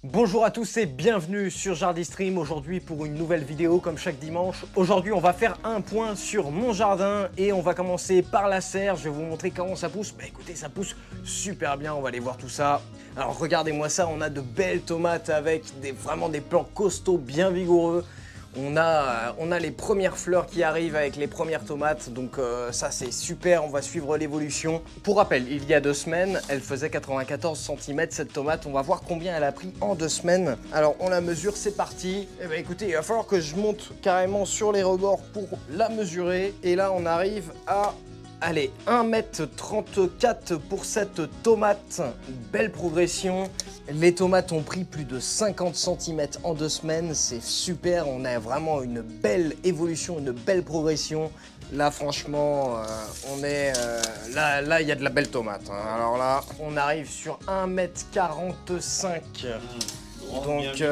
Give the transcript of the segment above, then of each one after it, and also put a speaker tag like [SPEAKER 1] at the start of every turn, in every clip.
[SPEAKER 1] Bonjour à tous et bienvenue sur Jardistream aujourd'hui pour une nouvelle vidéo comme chaque dimanche. Aujourd'hui on va faire un point sur mon jardin et on va commencer par la serre. Je vais vous montrer comment ça pousse. Bah écoutez, ça pousse super bien, on va aller voir tout ça. Alors regardez-moi ça, on a de belles tomates avec vraiment des plants costauds bien vigoureux. On a les premières fleurs qui arrivent avec les premières tomates, donc ça c'est super, on va suivre l'évolution. Pour rappel, il y a 2 semaines, elle faisait 94 cm cette tomate, on va voir combien elle a pris en 2 semaines. Alors on la mesure, c'est parti. Et bah écoutez, il va falloir que je monte carrément sur les rebords pour la mesurer. Et là on arrive à... Allez, 1,34 m pour cette tomate, belle progression. Les tomates ont pris plus de 50 cm en 2 semaines, c'est super, on a vraiment une belle évolution, une belle progression. Là franchement, on est... là il y a de la belle tomate, hein. Alors là, on arrive sur 1,45 m. Donc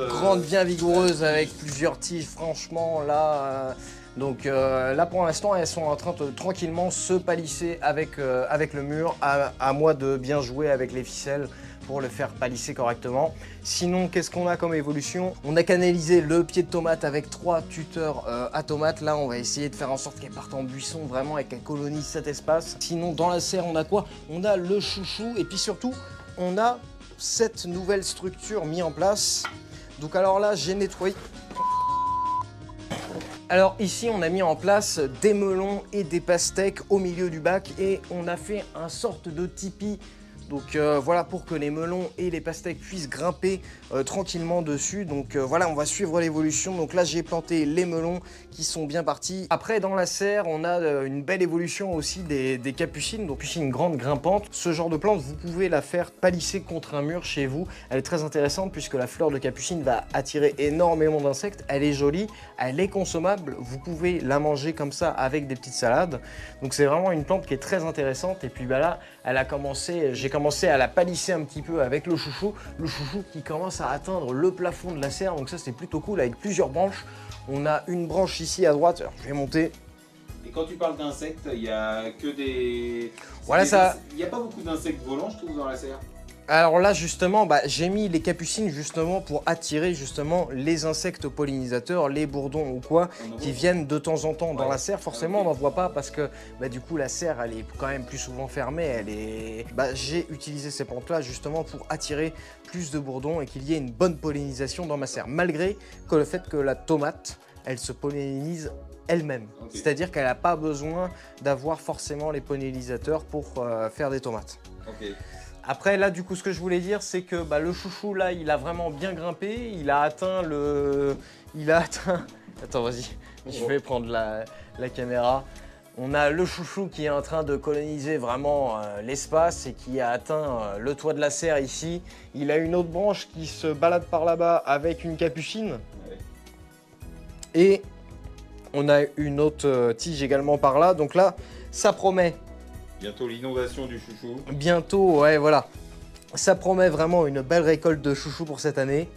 [SPEAKER 1] grande bien vigoureuse avec plusieurs tiges, franchement là... Donc là pour l'instant elles sont en train de tranquillement se palisser avec le mur, à moi de bien jouer avec les ficelles pour le faire palisser correctement. Sinon qu'est-ce qu'on a comme évolution? On a canalisé le pied de tomate avec 3 tuteurs à tomates. Là on va essayer de faire en sorte qu'elle parte en buisson vraiment et qu'elle colonise cet espace. Sinon dans la serre on a quoi? On a le chouchou et puis surtout on a cette nouvelle structure mise en place. Donc alors là j'ai nettoyé. Alors ici on a mis en place des melons et des pastèques au milieu du bac et on a fait un sorte de tipi. Donc voilà, pour que les melons et les pastèques puissent grimper tranquillement dessus. Donc voilà, on va suivre l'évolution. Donc là j'ai planté les melons qui sont bien partis. Après dans la serre on a une belle évolution aussi des capucines. Donc capucine grande grimpante. Ce genre de plante vous pouvez la faire palisser contre un mur chez vous. Elle est très intéressante puisque la fleur de capucine va attirer énormément d'insectes. Elle est jolie, elle est consommable. Vous pouvez la manger comme ça avec des petites salades. Donc c'est vraiment une plante qui est très intéressante. Et puis bah là elle a commencé, j'ai commencé à la palisser un petit peu avec le chouchou qui commence à atteindre le plafond de la serre, donc ça c'est plutôt cool avec plusieurs branches. On a une branche ici à droite, alors, je vais monter.
[SPEAKER 2] Et quand tu parles d'insectes, il n'y a que des...
[SPEAKER 1] Voilà ça.
[SPEAKER 2] Il n'y a pas beaucoup d'insectes volants, je trouve, dans la serre.
[SPEAKER 1] Alors là justement, j'ai mis les capucines justement pour attirer justement les insectes pollinisateurs, les bourdons ou quoi, qui viennent de temps en temps dans la serre. Forcément on n'en voit pas parce que du coup la serre elle est quand même plus souvent fermée. J'ai utilisé ces plantes là justement pour attirer plus de bourdons et qu'il y ait une bonne pollinisation dans ma serre. Malgré que le fait que la tomate, elle se pollinise elle-même. Okay. C'est-à-dire qu'elle n'a pas besoin d'avoir forcément les pollinisateurs pour faire des tomates.
[SPEAKER 2] Okay.
[SPEAKER 1] Après là du coup ce que je voulais dire c'est que le chouchou là il a vraiment bien grimpé, il a atteint... Attends vas-y, je vais prendre la caméra. On a le chouchou qui est en train de coloniser vraiment l'espace et qui a atteint le toit de la serre ici. Il a une autre branche qui se balade par là-bas avec une capucine. Et on a une autre tige également par là, donc là ça promet.
[SPEAKER 2] Bientôt l'inondation du chouchou.
[SPEAKER 1] Bientôt, ouais, voilà. Ça promet vraiment une belle récolte de chouchou pour cette année.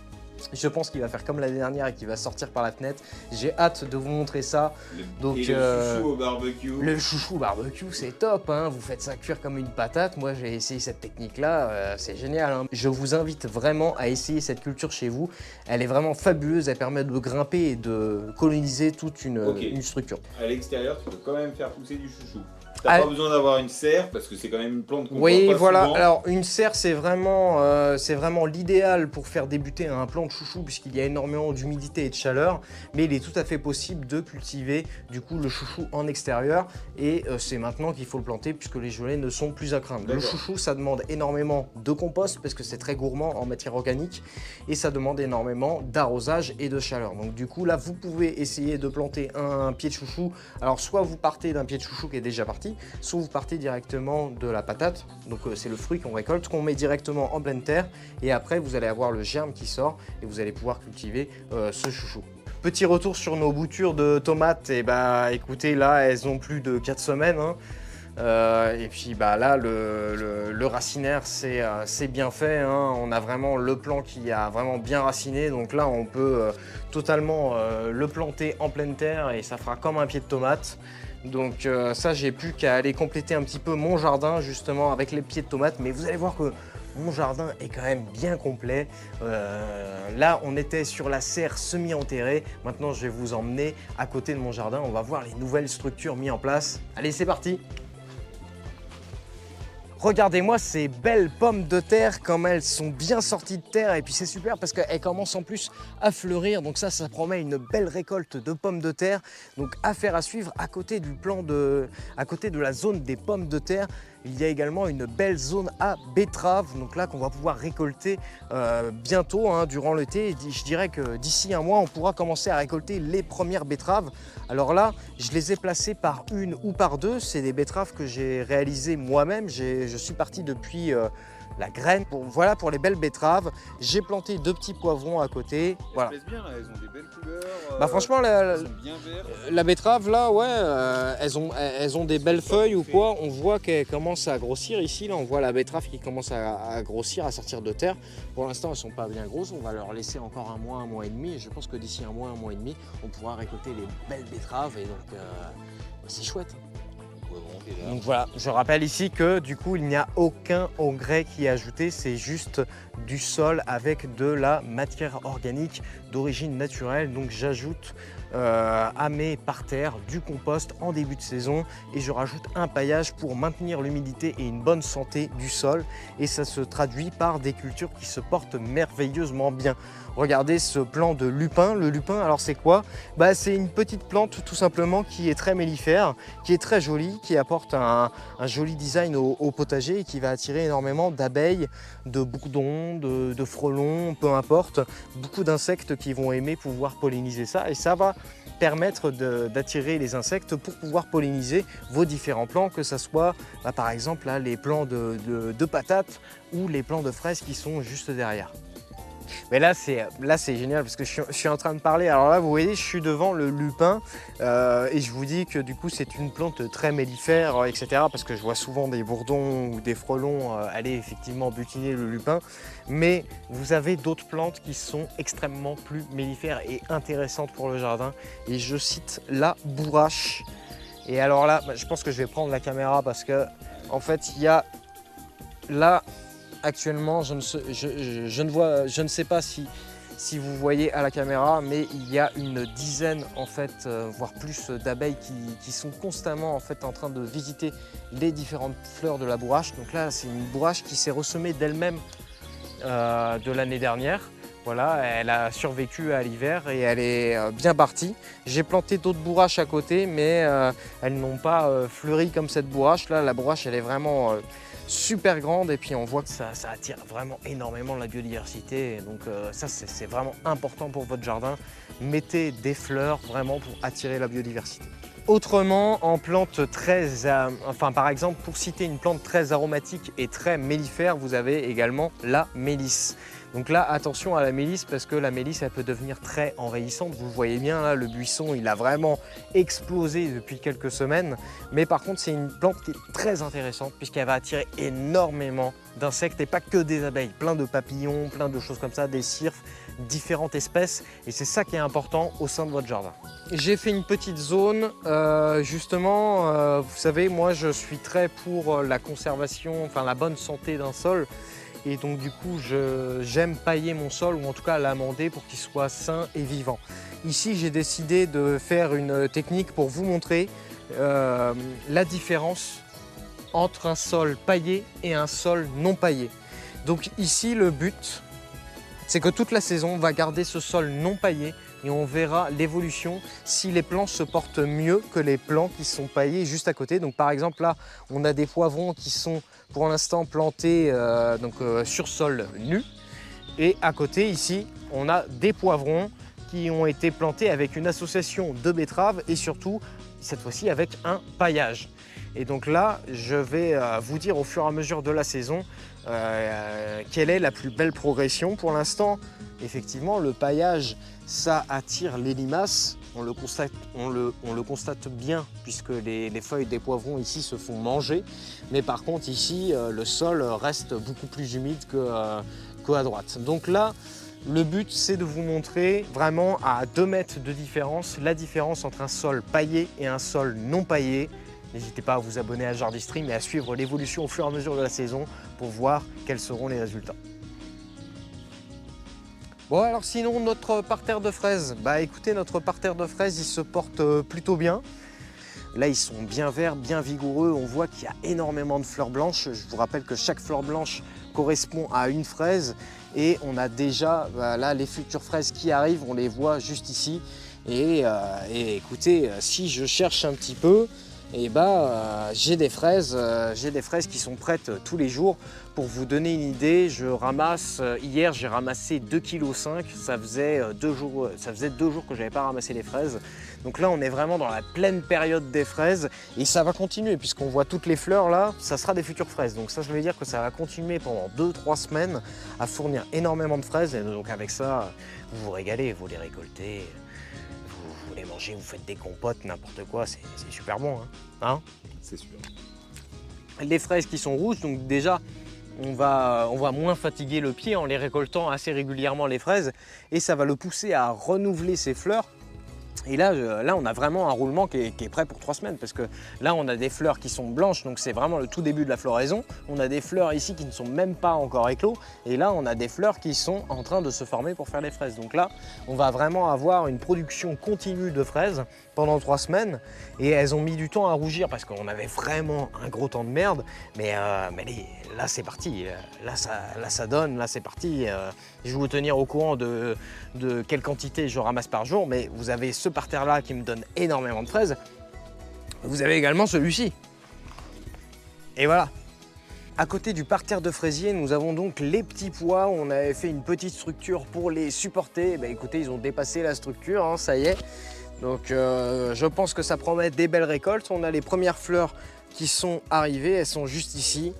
[SPEAKER 1] Je pense qu'il va faire comme l'année dernière et qu'il va sortir par la fenêtre. J'ai hâte de vous montrer ça.
[SPEAKER 2] Donc, et le chouchou au barbecue.
[SPEAKER 1] Le chouchou au barbecue, c'est top, hein. Vous faites ça cuire comme une patate. Moi, j'ai essayé cette technique-là. C'est génial, hein. Je vous invite vraiment à essayer cette culture chez vous. Elle est vraiment fabuleuse. Elle permet de grimper et de coloniser toute une structure.
[SPEAKER 2] À l'extérieur, tu peux quand même faire pousser du chouchou. T'as pas besoin d'avoir une serre parce que c'est quand même une plante qu'on voit pas
[SPEAKER 1] voilà.
[SPEAKER 2] souvent.
[SPEAKER 1] Alors une serre c'est vraiment l'idéal pour faire débuter un plant de chouchou puisqu'il y a énormément d'humidité et de chaleur, mais il est tout à fait possible de cultiver du coup le chouchou en extérieur et c'est maintenant qu'il faut le planter puisque les gelées ne sont plus à craindre. Le chouchou ça demande énormément de compost parce que c'est très gourmand en matière organique et ça demande énormément d'arrosage et de chaleur. Donc du coup là vous pouvez essayer de planter un pied de chouchou. Alors soit vous partez d'un pied de chouchou qui est déjà parti, soit vous partez directement de la patate, donc c'est le fruit qu'on récolte, qu'on met directement en pleine terre et après vous allez avoir le germe qui sort et vous allez pouvoir cultiver ce chouchou. Petit retour sur nos boutures de tomates, et écoutez là elles ont plus de 4 semaines, hein. Et puis là le racinaire c'est bien fait, hein. On a vraiment le plant qui a vraiment bien raciné, donc là on peut totalement le planter en pleine terre et ça fera comme un pied de tomate. Donc ça j'ai plus qu'à aller compléter un petit peu mon jardin justement avec les pieds de tomates, mais vous allez voir que mon jardin est quand même bien complet. Là, on était sur la serre semi-enterrée. Maintenant, je vais vous emmener à côté de mon jardin. On va voir les nouvelles structures mises en place. Allez, c'est parti! Regardez-moi ces belles pommes de terre, comme elles sont bien sorties de terre. Et puis c'est super parce qu'elles commencent en plus à fleurir. Donc ça promet une belle récolte de pommes de terre. Donc affaire à suivre à côté à côté de la zone des pommes de terre. Il y a également une belle zone à betteraves, donc là qu'on va pouvoir récolter bientôt durant l'été. Je dirais que d'ici un mois, on pourra commencer à récolter les premières betteraves. Alors là, je les ai placées par une ou par deux. C'est des betteraves que j'ai réalisées moi-même. Je suis parti depuis la graine. Voilà pour les belles betteraves. J'ai planté 2 petits poivrons à côté. Voilà.
[SPEAKER 2] Elles plaisent bien, là. Elles ont des belles couleurs.
[SPEAKER 1] Bah franchement,
[SPEAKER 2] elles sont bien vertes.
[SPEAKER 1] la betterave là, ouais, elles ont des belles feuilles ou quoi. On voit qu'elles commencent à grossir ici. Là, on voit la betterave qui commence à grossir, à sortir de terre. Pour l'instant, elles sont pas bien grosses. On va leur laisser encore un mois et demi. Et je pense que d'ici un mois et demi, on pourra récolter les belles betteraves. Et donc, c'est chouette. Donc voilà, je rappelle ici que du coup il n'y a aucun engrais qui est ajouté, c'est juste du sol avec de la matière organique d'origine naturelle. Donc j'ajoute à mes parterres du compost en début de saison et je rajoute un paillage pour maintenir l'humidité et une bonne santé du sol, et ça se traduit par des cultures qui se portent merveilleusement bien. Regardez ce plant de lupin. Le lupin, alors c'est quoi? Bah, c'est une petite plante tout simplement qui est très mellifère, qui est très jolie, qui apporte un joli design au potager et qui va attirer énormément d'abeilles, de bourdons, de frelons, peu importe. Beaucoup d'insectes qui vont aimer pouvoir polliniser ça, et ça va permettre d'attirer les insectes pour pouvoir polliniser vos différents plants, que ce soit par exemple là, les plants de patates ou les plants de fraises qui sont juste derrière. Mais là c'est génial parce que je suis en train de parler. Alors là vous voyez, je suis devant le lupin et je vous dis que du coup c'est une plante très mellifère, etc. Parce que je vois souvent des bourdons ou des frelons aller effectivement butiner le lupin. Mais vous avez d'autres plantes qui sont extrêmement plus mellifères et intéressantes pour le jardin. Et je cite la bourrache. Et alors là, je pense que je vais prendre la caméra parce que en fait il y a là. Actuellement, je ne sais pas si vous voyez à la caméra, mais il y a une dizaine, en fait, voire plus d'abeilles qui sont constamment en fait en train de visiter les différentes fleurs de la bourrache. Donc là, c'est une bourrache qui s'est ressemée d'elle-même de l'année dernière. Voilà, elle a survécu à l'hiver et elle est bien partie. J'ai planté d'autres bourraches à côté, mais elles n'ont pas fleuri comme cette bourrache. Là, la bourrache, elle est vraiment super grande, et puis on voit que ça attire vraiment énormément la biodiversité. Et donc ça, c'est vraiment important pour votre jardin. Mettez des fleurs vraiment pour attirer la biodiversité. Autrement, en plante par exemple, pour citer une plante très aromatique et très mellifère, vous avez également la mélisse. Donc là, attention à la mélisse parce que la mélisse, elle peut devenir très envahissante. Vous le voyez bien, là, le buisson, il a vraiment explosé depuis quelques semaines. Mais par contre, c'est une plante qui est très intéressante puisqu'elle va attirer énormément d'insectes et pas que des abeilles. Plein de papillons, plein de choses comme ça, des cirques, différentes espèces. Et c'est ça qui est important au sein de votre jardin. J'ai fait une petite zone, justement, vous savez, moi, je suis très pour la conservation, enfin la bonne santé d'un sol. Et donc du coup, j'aime pailler mon sol, ou en tout cas l'amender pour qu'il soit sain et vivant. Ici, j'ai décidé de faire une technique pour vous montrer la différence entre un sol paillé et un sol non paillé. Donc ici, le but, c'est que toute la saison, on va garder ce sol non paillé et on verra l'évolution si les plants se portent mieux que les plants qui sont paillés juste à côté. Donc par exemple là, on a des poivrons qui sont pour l'instant plantés sur sol nu, et à côté ici, on a des poivrons qui ont été plantés avec une association de betteraves et surtout cette fois-ci avec un paillage. Et donc là, je vais vous dire au fur et à mesure de la saison quelle est la plus belle progression. Pour l'instant, effectivement, le paillage, ça attire les limaces. On le constate bien puisque les feuilles des poivrons ici se font manger. Mais par contre ici, le sol reste beaucoup plus humide qu'à droite. Donc là, le but, c'est de vous montrer vraiment à 2 mètres de différence, la différence entre un sol paillé et un sol non paillé. N'hésitez pas à vous abonner à Jardistream et à suivre l'évolution au fur et à mesure de la saison pour voir quels seront les résultats. Bon alors sinon notre parterre de fraises, bah écoutez notre parterre de fraises il se porte plutôt bien. Là ils sont bien verts, bien vigoureux, on voit qu'il y a énormément de fleurs blanches. Je vous rappelle que chaque fleur blanche correspond à une fraise et on a déjà là les futures fraises qui arrivent, on les voit juste ici. Et écoutez, si je cherche un petit peu, et j'ai des fraises qui sont prêtes tous les jours. Pour vous donner une idée, hier j'ai ramassé 2,5 kg, ça faisait 2 jours que je n'avais pas ramassé les fraises. Donc là on est vraiment dans la pleine période des fraises et ça va continuer puisqu'on voit toutes les fleurs là, ça sera des futures fraises. Donc ça veut dire que ça va continuer pendant 2-3 semaines à fournir énormément de fraises et donc avec ça vous vous régalez, vous les récoltez. Vous les mangez, vous faites des compotes, n'importe quoi, c'est super bon. Hein,
[SPEAKER 2] c'est sûr.
[SPEAKER 1] Les fraises qui sont rouges, donc déjà, on va moins fatiguer le pied en les récoltant assez régulièrement les fraises et ça va le pousser à renouveler ses fleurs. Et là, on a vraiment un roulement qui est prêt pour 3 semaines parce que là, on a des fleurs qui sont blanches, donc c'est vraiment le tout début de la floraison. On a des fleurs ici qui ne sont même pas encore éclos. Et là, on a des fleurs qui sont en train de se former pour faire les fraises. Donc là, on va vraiment avoir une production continue de fraises pendant 3 semaines. Et elles ont mis du temps à rougir parce qu'on avait vraiment un gros temps de merde. Mais là, c'est parti. Là, ça donne. Là, c'est parti. Je vais vous tenir au courant de quelle quantité je ramasse par jour. Mais vous avez ce parterre-là qui me donne énormément de fraises. Vous avez également celui-ci. Et voilà. À côté du parterre de fraisiers, nous avons donc les petits pois. On avait fait une petite structure pour les supporter. Écoutez, ils ont dépassé la structure, hein, ça y est. Donc je pense que ça promet des belles récoltes. On a les premières fleurs qui sont arrivées, elles sont juste ici.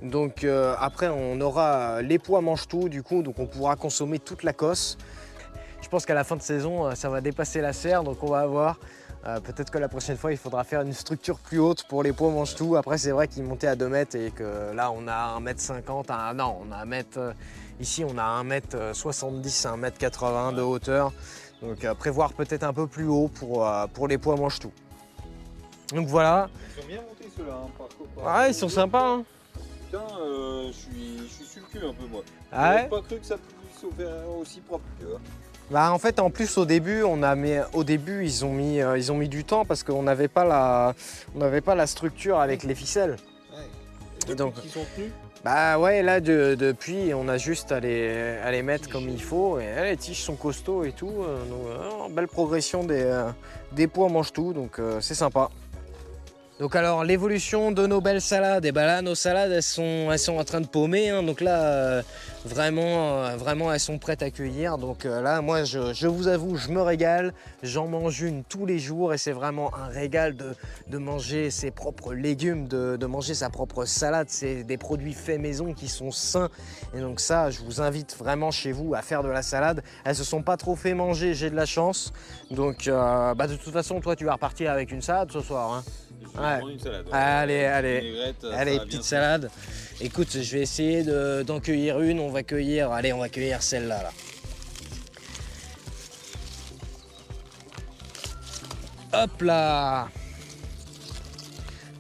[SPEAKER 1] Donc après on aura les pois mange tout du coup, donc on pourra consommer toute la cosse. Je pense qu'à la fin de saison ça va dépasser la serre, donc on va voir. Peut-être que la prochaine fois il faudra faire une structure plus haute pour les pois mange tout. Après c'est vrai qu'ils montaient à 2 mètres et que là on a 1,50 m, non on a 1 mètre, ici on a 1,70 m, 1,80 m de hauteur. Donc prévoir peut-être un peu plus haut pour les pois mange tout. Donc voilà.
[SPEAKER 2] Ils sont bien montés ceux-là, hein, par contre.
[SPEAKER 1] Ouais, ils sont sympas. Hein.
[SPEAKER 2] Putain, je suis sur le cul un peu moi.
[SPEAKER 1] Ah ouais.
[SPEAKER 2] J'avais pas cru que ça puisse faire aussi propre. Tu vois.
[SPEAKER 1] Bah en fait en plus au début ils ont mis du temps parce qu'on n'avait pas la structure avec les ficelles.
[SPEAKER 2] Ouais. Et
[SPEAKER 1] donc
[SPEAKER 2] ils sont tenus.
[SPEAKER 1] Bah ouais là depuis on a juste à les mettre comme il faut et les tiges sont costauds et tout. Donc, belle progression des pois mange tout donc c'est sympa. Donc alors l'évolution de nos belles salades, et là nos salades elles sont en train de paumer, hein, donc là vraiment elles sont prêtes à cueillir. Donc là moi je vous avoue je me régale, j'en mange une tous les jours et c'est vraiment un régal de manger ses propres légumes, de manger sa propre salade. C'est des produits faits maison qui sont sains et donc ça je vous invite vraiment chez vous à faire de la salade. Elles se sont pas trop fait manger, j'ai de la chance. Donc de toute façon toi tu vas repartir avec une salade ce soir. Hein.
[SPEAKER 2] Ouais. Une salade.
[SPEAKER 1] Allez, petite salade. Écoute, je vais essayer d'en cueillir une. On va cueillir celle-là. Hop là.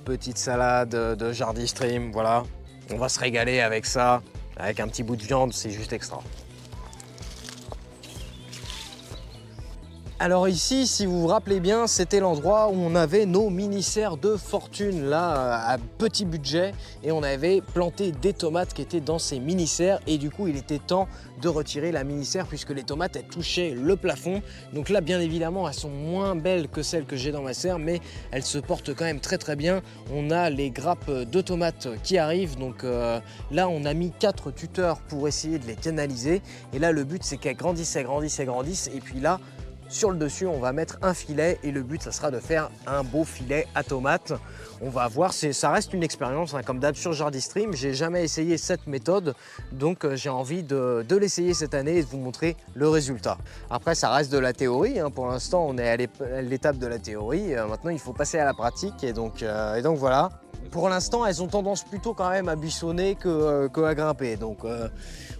[SPEAKER 1] Petite salade de Jardy Stream, voilà. On va se régaler avec ça. Avec un petit bout de viande, c'est juste extra. Alors ici, si vous vous rappelez bien, c'était l'endroit où on avait nos mini-serres de fortune, là, à petit budget. Et on avait planté des tomates qui étaient dans ces mini-serres. Et du coup, il était temps de retirer la mini-serre puisque les tomates, elles touchaient le plafond. Donc là, bien évidemment, elles sont moins belles que celles que j'ai dans ma serre, mais elles se portent quand même très très bien. On a les grappes de tomates qui arrivent. Donc là, on a mis 4 tuteurs pour essayer de les canaliser. Et là, le but, c'est qu'elles grandissent, elles grandissent, elles grandissent. Et puis là, sur le dessus, on va mettre un filet et le but, ça sera de faire un beau filet à tomates. On va voir, ça reste une expérience, hein, comme d'hab sur Jardy Stream. J'ai jamais essayé cette méthode, donc j'ai envie de l'essayer cette année et de vous montrer le résultat. Après, ça reste de la théorie. Hein. Pour l'instant, on est à l'étape de la théorie. Maintenant, il faut passer à la pratique et donc voilà. Pour l'instant, elles ont tendance plutôt quand même à buissonner qu'à grimper. Donc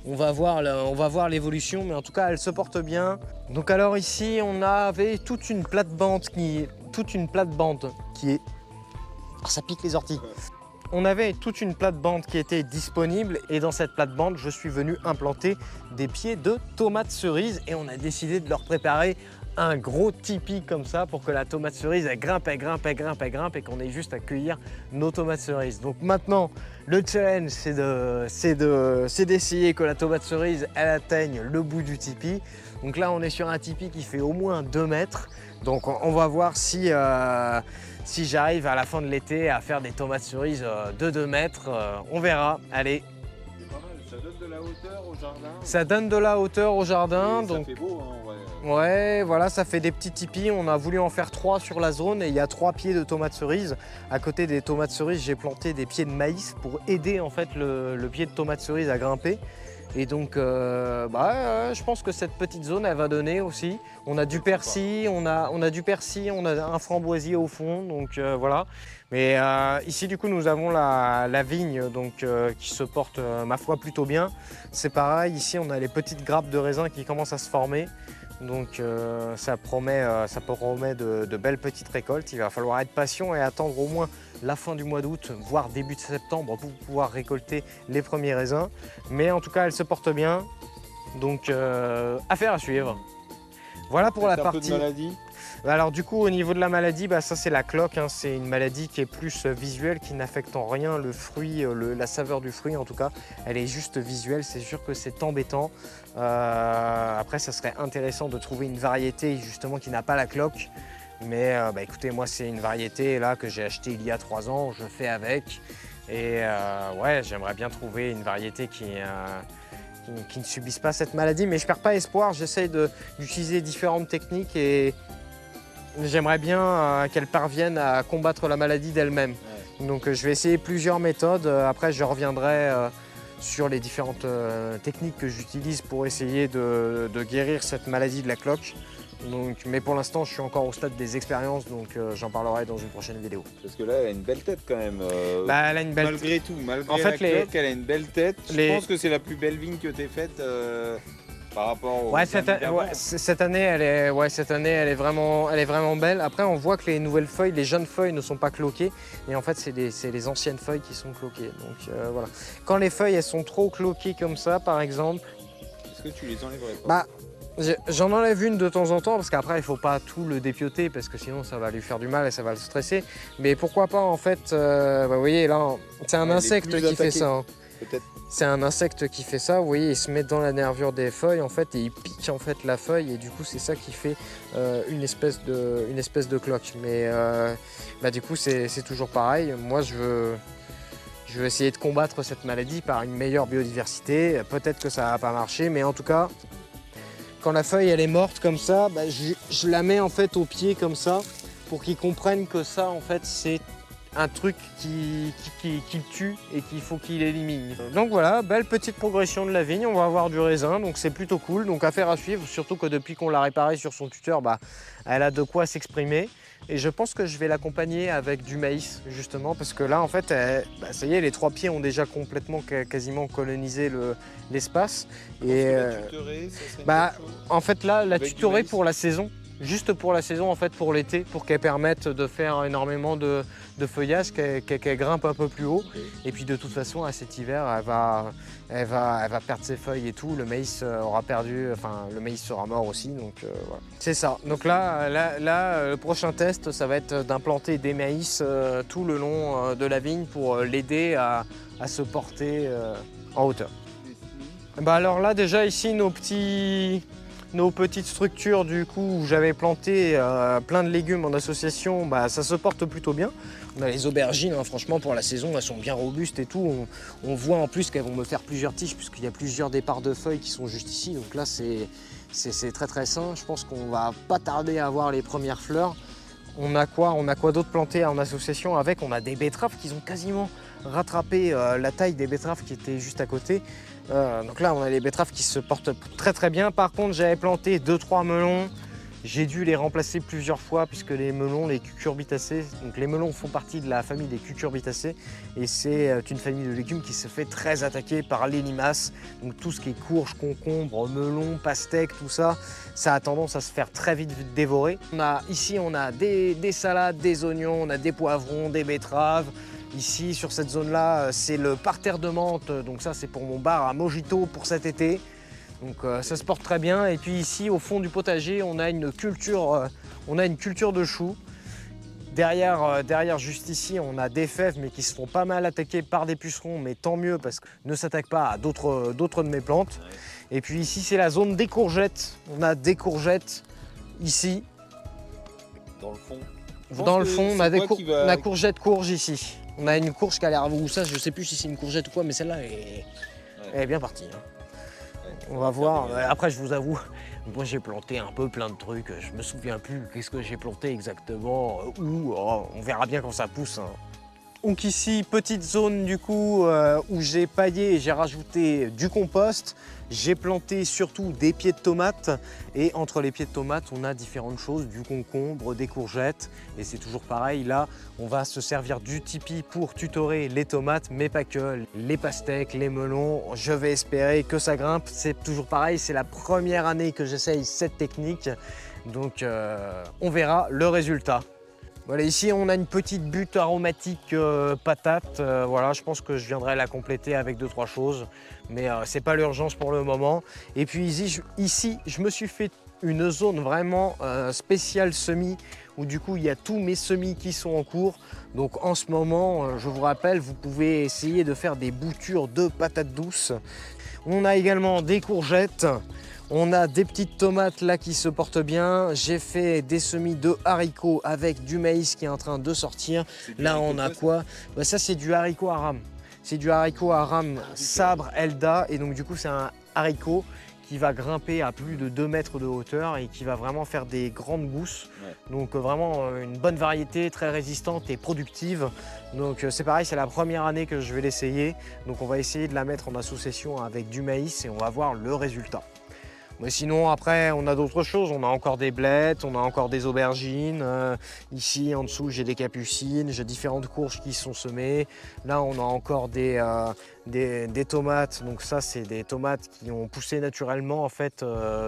[SPEAKER 1] on va voir l'évolution, mais en tout cas, elles se portent bien. Donc alors ici, on avait toute une plate-bande qui est... Oh, ça pique les orties. on avait toute une plate-bande qui était disponible et dans cette plate-bande, je suis venu implanter des pieds de tomates cerises et on a décidé de leur préparer un gros tipi comme ça pour que la tomate cerise elle grimpe, elle grimpe, elle grimpe, elle grimpe et qu'on ait juste à cueillir nos tomates cerises. Donc maintenant, le challenge c'est d'essayer que la tomate cerise elle atteigne le bout du tipi. Donc là, on est sur un tipi qui fait au moins 2 mètres. Donc on va voir si j'arrive à la fin de l'été à faire des tomates cerises de 2 mètres. On verra. Allez.
[SPEAKER 2] C'est pas mal, ça donne de la hauteur au jardin.
[SPEAKER 1] Ça donne de la hauteur au jardin.
[SPEAKER 2] Ça
[SPEAKER 1] donc...
[SPEAKER 2] fait beau, hein, ouais.
[SPEAKER 1] Ouais, voilà, ça fait des petits tipis. On a voulu en faire 3 sur la zone et il y a 3 pieds de tomates cerises. À côté des tomates cerises, j'ai planté des pieds de maïs pour aider en fait le pied de tomate cerise à grimper. Et donc, je pense que cette petite zone, elle va donner aussi. On a du persil, on a du persil, on a un framboisier au fond, donc voilà. Mais ici, du coup, nous avons la vigne donc, qui se porte, ma foi, plutôt bien. C'est pareil, ici, on a les petites grappes de raisin qui commencent à se former. Donc ça promet de belles petites récoltes. Il va falloir être patient et attendre au moins la fin du mois d'août, voire début de septembre pour pouvoir récolter les premiers raisins. Mais en tout cas, elle se porte bien. Donc affaire à suivre. Voilà pour la partie.
[SPEAKER 2] Un peu de maladie.
[SPEAKER 1] Alors du coup, au niveau de la maladie, ça c'est la cloque. Hein. C'est une maladie qui est plus visuelle, qui n'affecte en rien le fruit, la saveur du fruit en tout cas. Elle est juste visuelle, c'est sûr que c'est embêtant. Après, ça serait intéressant de trouver une variété justement qui n'a pas la cloque. Mais écoutez, moi c'est une variété là que j'ai achetée il y a 3 ans, je fais avec. Et ouais, j'aimerais bien trouver une variété qui ne subisse pas cette maladie. Mais je ne perds pas espoir, j'essaye d'utiliser différentes techniques et j'aimerais bien qu'elle parvienne à combattre la maladie d'elle-même. Ouais. Donc je vais essayer plusieurs méthodes. Après, je reviendrai sur les différentes techniques que j'utilise pour essayer de guérir cette maladie de la cloque. Donc, mais pour l'instant, je suis encore au stade des expériences, donc j'en parlerai dans une prochaine vidéo.
[SPEAKER 2] Parce que là, elle a une belle tête quand même.
[SPEAKER 1] Elle a une belle
[SPEAKER 2] malgré tout, malgré la cloque, elle a une belle tête. Je pense que c'est la plus belle vigne que tu aies faite. Par rapport au
[SPEAKER 1] cette année, elle est vraiment belle. Après, on voit que les nouvelles feuilles, les jeunes feuilles ne sont pas cloquées. Et en fait, c'est les anciennes feuilles qui sont cloquées. Donc voilà. Quand les feuilles, elles sont trop cloquées comme ça, par exemple...
[SPEAKER 2] Est-ce que tu les enlèverais pas?
[SPEAKER 1] J'en enlève une de temps en temps parce qu'après il ne faut pas tout le dépioter parce que sinon ça va lui faire du mal et ça va le stresser. Mais pourquoi pas en fait, vous voyez là, c'est un insecte qui fait ça. Hein. C'est un insecte qui fait ça, vous voyez, il se met dans la nervure des feuilles en fait et il pique en fait la feuille et du coup c'est ça qui fait une espèce de cloque. Mais du coup c'est toujours pareil. Moi je veux essayer de combattre cette maladie par une meilleure biodiversité. Peut-être que ça va pas marcher, mais en tout cas, quand la feuille elle est morte comme ça, je la mets en fait au pied comme ça pour qu'ils comprennent que ça en fait c'est un truc qui tue et qu'il faut qu'il élimine. Donc voilà, belle petite progression de la vigne, on va avoir du raisin, donc c'est plutôt cool. Donc affaire à suivre, surtout que depuis qu'on l'a réparée sur son tuteur, elle a de quoi s'exprimer. Et je pense que je vais l'accompagner avec du maïs justement parce que là en fait, ça y est, les 3 pieds ont déjà complètement quasiment colonisé l'espace. Et en fait là, la tutorée pour la saison. Juste pour la saison, en fait, pour l'été, pour qu'elle permette de faire énormément de feuillage, qu'elle grimpe un peu plus haut. Et puis de toute façon, à cet hiver, elle va perdre ses feuilles et tout. Le maïs aura perdu, enfin, le maïs sera mort aussi. Donc voilà. C'est ça. Donc là, le prochain test, ça va être d'implanter des maïs tout le long de la vigne pour l'aider à se porter en hauteur. Alors là, déjà ici, nos petites structures du coup où j'avais planté plein de légumes en association, ça se porte plutôt bien. On a les aubergines, hein, franchement pour la saison elles sont bien robustes et tout. On voit en plus qu'elles vont me faire plusieurs tiges puisqu'il y a plusieurs départs de feuilles qui sont juste ici. Donc là c'est très très sain. Je pense qu'on va pas tarder à avoir les premières fleurs. On a quoi d'autre planté en association avec? On a des betteraves qui ont quasiment rattrapé la taille des betteraves qui étaient juste à côté. Donc là, on a les betteraves qui se portent très très bien. Par contre, j'avais planté 2-3 melons. J'ai dû les remplacer plusieurs fois puisque les melons, les cucurbitacées, donc les melons font partie de la famille des cucurbitacées et c'est une famille de légumes qui se fait très attaquer par les limaces. Donc tout ce qui est courge, concombre, melon, pastèque, tout ça, ça a tendance à se faire très vite dévorer. Ici, on a des salades, des oignons, on a des poivrons, des betteraves. Ici, sur cette zone-là, c'est le parterre de menthe. Donc ça, c'est pour mon bar à Mojito pour cet été. Donc ça se porte très bien. Et puis ici, au fond du potager, on a une culture de choux. Derrière, juste ici, on a des fèves, mais qui se font pas mal attaquer par des pucerons. Mais tant mieux, parce que ne s'attaquent pas à d'autres de mes plantes. Et puis ici, c'est la zone des courgettes. On a des courgettes ici.
[SPEAKER 2] Dans le fond.
[SPEAKER 1] Dans le fond, on a la courgette courge ici. On a une courge qui a l'air, ou ça, je sais plus si c'est une courgette ou quoi, mais celle-là elle est bien partie. Hein. On va voir. Après, je vous avoue, moi j'ai planté un peu plein de trucs. Je me souviens plus qu'est-ce que j'ai planté exactement, où. Oh, on verra bien quand ça pousse. Hein. Donc ici, petite zone du coup où j'ai paillé et j'ai rajouté du compost. J'ai planté surtout des pieds de tomates et entre les pieds de tomates, on a différentes choses, du concombre, des courgettes et c'est toujours pareil. Là, on va se servir du Tipeee pour tutorer les tomates, mais pas que, les pastèques, les melons. Je vais espérer que ça grimpe. C'est toujours pareil, c'est la première année que j'essaye cette technique. Donc on verra le résultat. Voilà, ici on a une petite butte aromatique patate. Voilà, je pense que je viendrai la compléter avec 2-3 choses, mais c'est pas l'urgence pour le moment. Et puis ici, je me suis fait une zone vraiment spéciale semis, où du coup il y a tous mes semis qui sont en cours. Donc en ce moment, je vous rappelle, vous pouvez essayer de faire des boutures de patates douces. On a également des courgettes. On a des petites tomates là qui se portent bien. J'ai fait des semis de haricots avec du maïs qui est en train de sortir. Là, on a quoi? Bah, ça, c'est du haricot à rame. C'est du haricot à rame sabre Elda. Et donc, du coup, c'est un haricot qui va grimper à plus de 2 mètres de hauteur et qui va vraiment faire des grandes gousses. Ouais. Donc, vraiment une bonne variété, très résistante et productive. Donc, c'est pareil, c'est la première année que je vais l'essayer. Donc, on va essayer de la mettre en association avec du maïs et on va voir le résultat. Mais sinon, après, on a d'autres choses. On a encore des blettes, on a encore des aubergines. Ici, en dessous, j'ai des capucines, j'ai différentes courges qui sont semées. Là, on a encore des tomates. Donc ça, c'est des tomates qui ont poussé naturellement en fait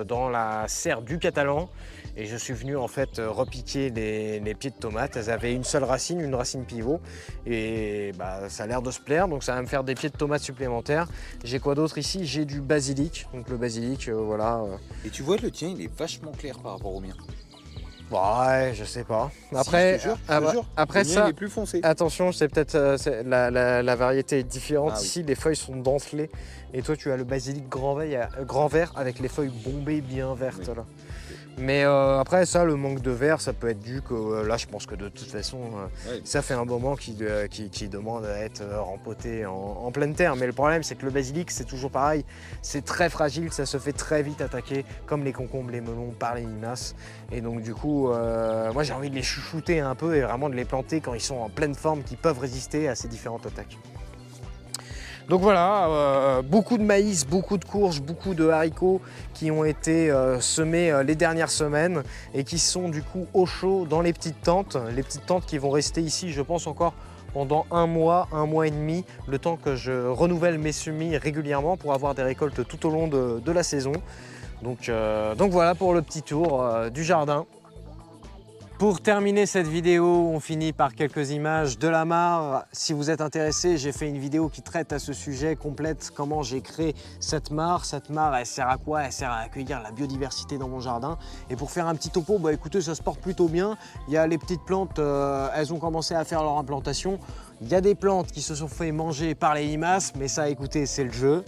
[SPEAKER 1] dans la serre du Catalan. Et je suis venu en fait repiquer les pieds de tomates. Elles avaient une seule racine, une racine pivot. Et bah, ça a l'air de se plaire. Donc ça va me faire des pieds de tomates supplémentaires. J'ai quoi d'autre ici? J'ai du basilic. Donc le basilic, voilà.
[SPEAKER 2] Et tu vois, le tien, il est vachement clair par rapport au mien.
[SPEAKER 1] Ouais, je sais pas. Après,
[SPEAKER 2] si, je te jure,
[SPEAKER 1] après ça,
[SPEAKER 2] il est plus foncé.
[SPEAKER 1] Attention, c'est peut-être la variété est différente. Ici, les feuilles sont dentelées. Et toi, tu as le basilic grand vert avec les feuilles bombées bien vertes. Oui. Là. Mais après ça, le manque de verre, ça peut être dû que là, je pense que de toute façon, ça fait un moment qui demande à être rempoté en pleine terre. Mais le problème, c'est que le basilic, c'est toujours pareil. C'est très fragile, ça se fait très vite attaquer, comme les concombres, les melons, par les limaces. Et donc du coup, moi j'ai envie de les chouchouter un peu et vraiment de les planter quand ils sont en pleine forme, qui peuvent résister à ces différentes attaques. Donc voilà, beaucoup de maïs, beaucoup de courges, beaucoup de haricots qui ont été semés les dernières semaines et qui sont du coup au chaud dans les petites tentes qui vont rester ici, je pense, encore pendant un mois et demi, le temps que je renouvelle mes semis régulièrement pour avoir des récoltes tout au long de la saison. Donc voilà pour le petit tour du jardin. Pour terminer cette vidéo, on finit par quelques images de la mare. Si vous êtes intéressé, j'ai fait une vidéo qui traite à ce sujet complète, comment j'ai créé cette mare. Cette mare, elle sert à quoi? Elle sert à accueillir la biodiversité dans mon jardin. Et pour faire un petit topo, bah écoutez, ça se porte plutôt bien. Il y a les petites plantes, elles ont commencé à faire leur implantation. Il y a des plantes qui se sont fait manger par les limaces, mais ça, écoutez, c'est le jeu.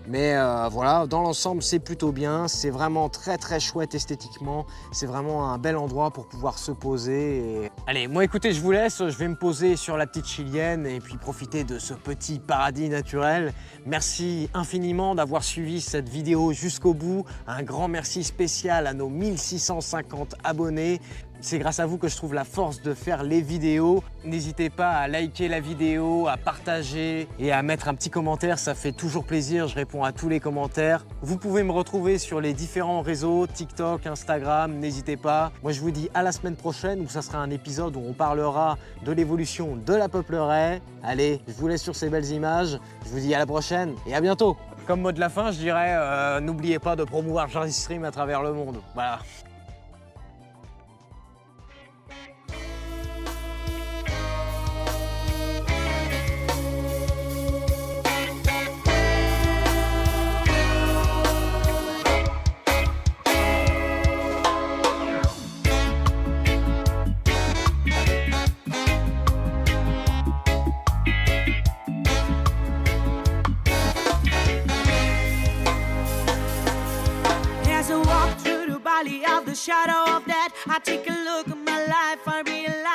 [SPEAKER 1] Mais voilà, dans l'ensemble, c'est plutôt bien. C'est vraiment très très chouette esthétiquement. C'est vraiment un bel endroit pour pouvoir se poser. Et... Allez, moi écoutez, je vous laisse. Je vais me poser sur la petite chilienne et puis profiter de ce petit paradis naturel. Merci infiniment d'avoir suivi cette vidéo jusqu'au bout. Un grand merci spécial à nos 1650 abonnés. C'est grâce à vous que je trouve la force de faire les vidéos. N'hésitez pas à liker la vidéo, à partager et à mettre un petit commentaire, ça fait toujours plaisir, je réponds à tous les commentaires. Vous pouvez me retrouver sur les différents réseaux, TikTok, Instagram, n'hésitez pas. Moi je vous dis à la semaine prochaine où ça sera un épisode où on parlera de l'évolution de la peupleray. Allez, je vous laisse sur ces belles images, je vous dis à la prochaine et à bientôt. Comme mot de la fin, je dirais, n'oubliez pas de promouvoir Jardistream à travers le monde. Voilà.
[SPEAKER 3] of the shadow of that. I take a look at my life, I realize